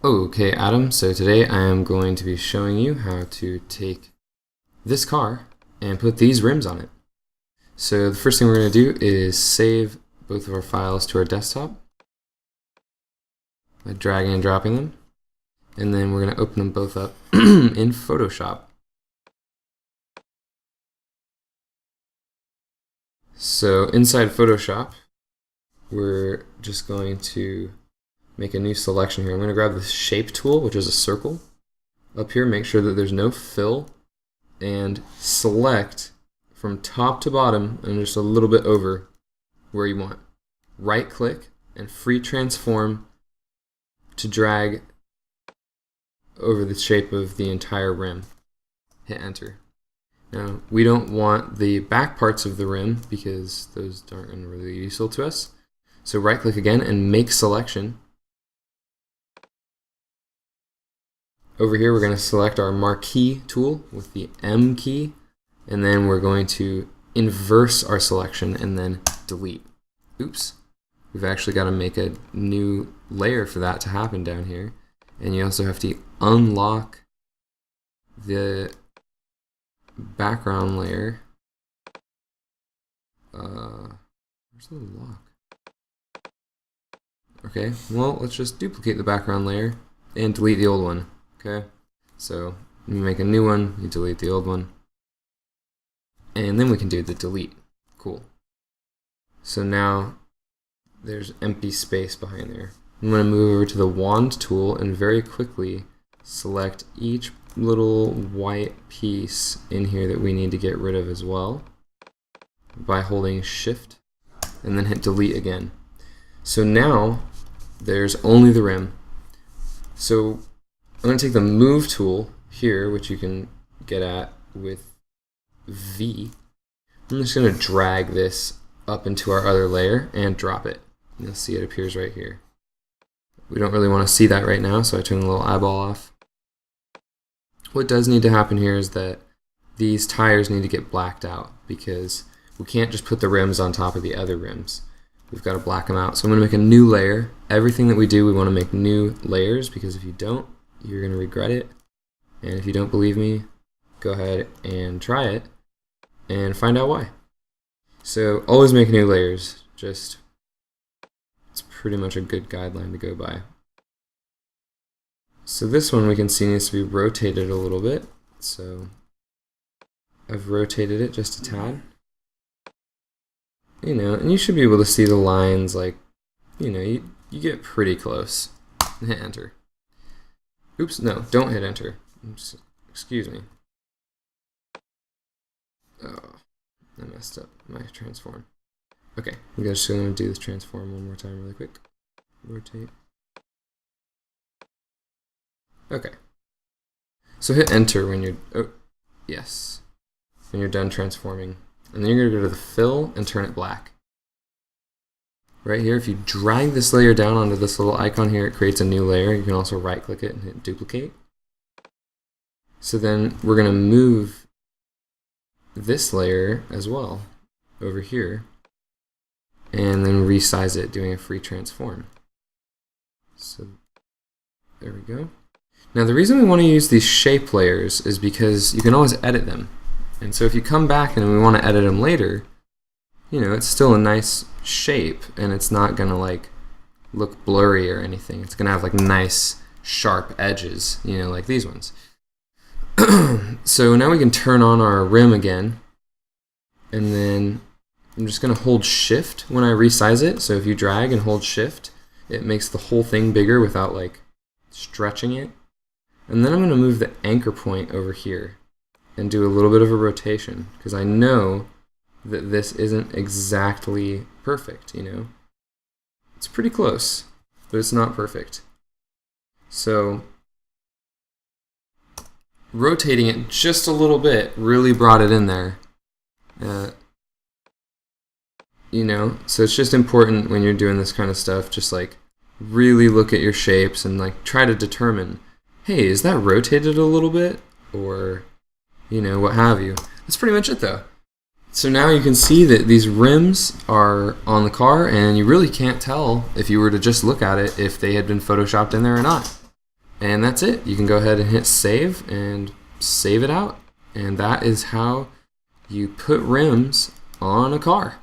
Okay, Adam, so today I am going to be showing you how to take this car and put these rims on it. So the first thing we're going to do is save both of our files to our desktop by dragging and dropping them. And then we're going to open them both up in Photoshop. So inside Photoshop, we're just going to make a new selection here. I'm going to grab the shape tool, which is a circle. Up here, make sure that there's no fill, and select from top to bottom and just a little bit over where you want. Right click and free transform to drag over the shape of the entire rim. Hit enter. Now, we don't want the back parts of the rim because those aren't really useful to us. So right click again and make selection. Over here, we're going to select our marquee tool with the M key, and then we're going to inverse our selection and then delete. Oops. We've actually got to make a new layer for that to happen down here. And you also have to unlock the background layer. Where's the lock? Okay, well, let's just duplicate the background layer and delete the old one. Okay, so you make a new one, you delete the old one, and then we can do the delete. Cool. So now there's empty space behind there. I'm going to move over to the wand tool and very quickly select each little white piece in here that we need to get rid of as well by holding shift and then hit delete again. So now there's only the rim. So I'm going to take the move tool here, which you can get at with V. I'm just going to drag this up into our other layer and drop it. You'll see it appears right here. We don't really want to see that right now, so I turn the little eyeball off. What does need to happen here is that these tires need to get blacked out because we can't just put the rims on top of the other rims. We've got to black them out. So I'm going to make a new layer. Everything that we do, we want to make new layers because if you don't, you're going to regret it. And if you don't believe me, go ahead and try it and find out why. So always make new layers. It's pretty much a good guideline to go by. So this one we can see needs to be rotated a little bit. So I've rotated it just a tad. And you should be able to see the lines, like, you get pretty close. Hit enter. Oops, no, don't hit enter. Excuse me. Oh, I messed up my transform. Okay, I'm just going to do this transform one more time really quick. Rotate. Okay. So hit enter when you're, when you're done transforming. And then you're going to go to the fill and turn it black. Right here, if you drag this layer down onto this little icon here, it creates a new layer. You can also right click it and hit duplicate. So then we're going to move this layer as well over here and then resize it doing a free transform. So there we go. Now the reason we want to use these shape layers is because you can always edit them. And so if you come back and we want to edit them later, it's still a nice shape and it's not going to like look blurry or anything. It's going to have like nice sharp edges, like these ones. So now we can turn on our rim again, and then I'm just going to hold shift when I resize it. So if you drag and hold shift, it makes the whole thing bigger without like stretching it. And then I'm going to move the anchor point over here and do a little bit of a rotation because I know that this isn't exactly perfect, It's pretty close, but it's not perfect. So rotating it just a little bit really brought it in there. So it's just important when you're doing this kind of stuff, just like really look at your shapes and like try to determine, hey, is that rotated a little bit? Or, what have you. That's pretty much it though. So now you can see that these rims are on the car and you really can't tell if you were to just look at it if they had been photoshopped in there or not. And that's it. You can go ahead and hit save and save it out. And that is how you put rims on a car.